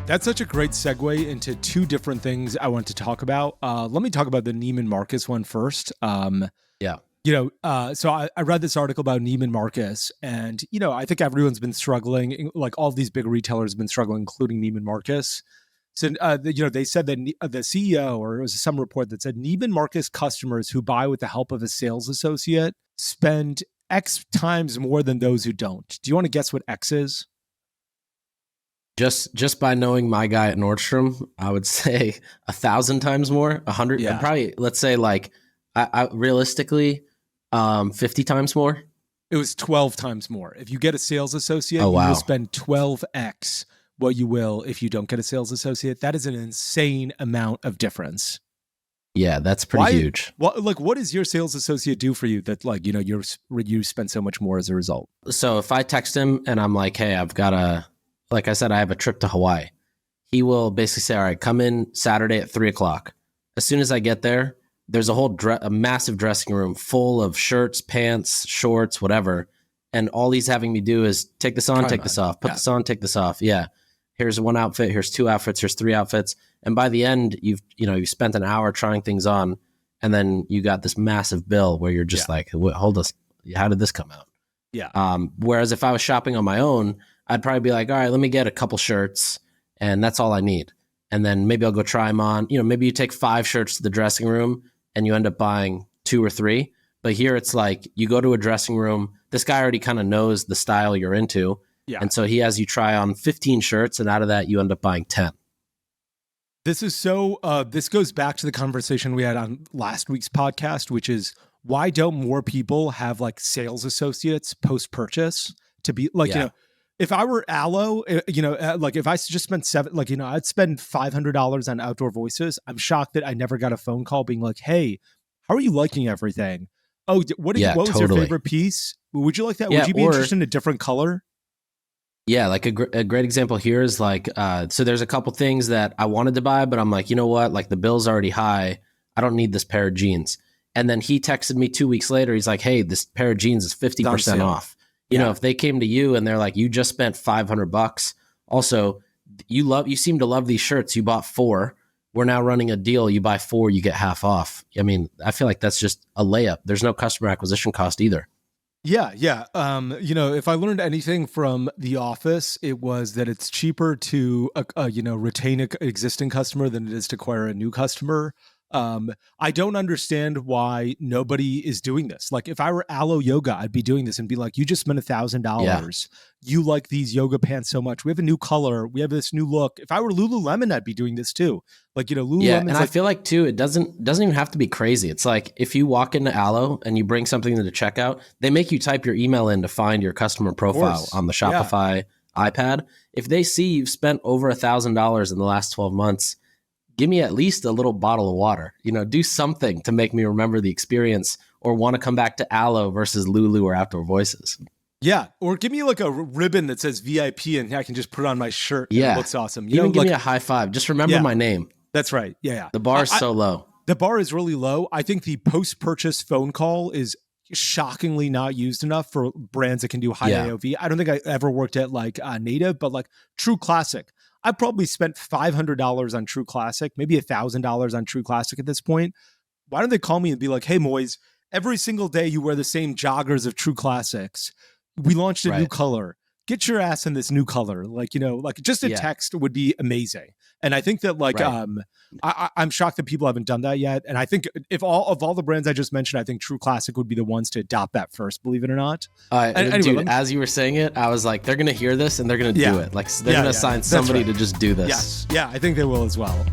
That's such a great segue into two different things I want to talk about. Let me talk about the Neiman Marcus one first. So I read this article about Neiman Marcus, and, I think everyone's been struggling, like all these big retailers have been struggling, including Neiman Marcus. So, they said that the CEO, or it was some report that said Neiman Marcus customers who buy with the help of a sales associate spend X times more than those who don't. Do you want to guess what X is? Just by knowing my guy at Nordstrom, I would say 1,000 times more, 100, probably, let's say like, I realistically, 50 times more. It was 12 times more. If you get a sales associate, you will spend 12x what you will if you don't get a sales associate. That is an insane amount of difference. Yeah, that's pretty huge. Well, like, what does your sales associate do for you that, like, you spend so much more as a result? So if I text him and I'm like, hey, like I said, I have a trip to Hawaii. He will basically say, all right, come in Saturday at 3:00. As soon as I get there, there's a massive dressing room full of shirts, pants, shorts, whatever. And all he's having me do is take this on, take this off, put this on, take this off. Yeah. Here's one outfit. Here's two outfits. Here's three outfits. And by the end, you've spent an hour trying things on, and then you got this massive bill where you're just like, hold us. How did this come out? Yeah. Whereas if I was shopping on my own, I'd probably be like, all right, let me get a couple shirts, and that's all I need. And then maybe I'll go try them on. Maybe you take 5 shirts to the dressing room and you end up buying 2 or 3. But here it's like you go to a dressing room. This guy already kind of knows the style you're into. Yeah. And so he has you try on 15 shirts, and out of that, you end up buying 10. This is this goes back to the conversation we had on last week's podcast, which is, why don't more people have like sales associates post-purchase to be like, if I were Aloe, like if I just spent I'd spend $500 on Outdoor Voices. I'm shocked that I never got a phone call being like, hey, how are you liking everything? Oh, what was your favorite piece? Would you like that? Would you be interested in a different color? Yeah, like a great example here is like, so there's a couple things that I wanted to buy, but I'm like, you know what? Like the bill's already high. I don't need this pair of jeans. And then he texted me 2 weeks later. He's like, hey, this pair of jeans is 50% off. You know, if they came to you and they're like, you just spent $500. Also, you seem to love these shirts. You bought 4. We're now running a deal. You buy 4, you get half off. I mean, I feel like that's just a layup. There's no customer acquisition cost either. Yeah. If I learned anything from The Office, it was that it's cheaper to, retain an existing customer than it is to acquire a new customer. I don't understand why nobody is doing this. Like if I were Aloe Yoga, I'd be doing this and be like, you just spent $1,000. You like these yoga pants so much. We have a new color. We have this new look. If I were Lululemon, I'd be doing this too. Like, Lululemon. Yeah, and I feel like too, it doesn't even have to be crazy. It's like if you walk into Aloe and you bring something to the checkout, they make you type your email in to find your customer profile on the Shopify iPad. If they see you've spent over $1,000 in the last 12 months, give me at least a little bottle of water, do something to make me remember the experience or want to come back to Aloe versus Lulu or Outdoor Voices. Yeah. Or give me like a ribbon that says VIP and I can just put it on my shirt. And it looks awesome. Even give me a high five. Just remember my name. That's right. Yeah. The bar is so low. The bar is really low. I think the post-purchase phone call is shockingly not used enough for brands that can do high AOV. I don't think I ever worked at like Native, but like True Classic. I probably spent $500 on True Classic, maybe $1,000 on True Classic at this point. Why don't they call me and be like, hey, Moiz, every single day you wear the same joggers of True Classics. We launched a new color. Get your ass in this new color. Like, just a text would be amazing. And I think that I'm shocked that people haven't done that yet. And I think if all the brands I just mentioned, I think True Classic would be the ones to adopt that first, believe it or not. Dude, as you were saying it, I was like, they're going to hear this and they're going to do it. Like they're going to assign somebody to just do this. Yes. Yeah, I think they will as well.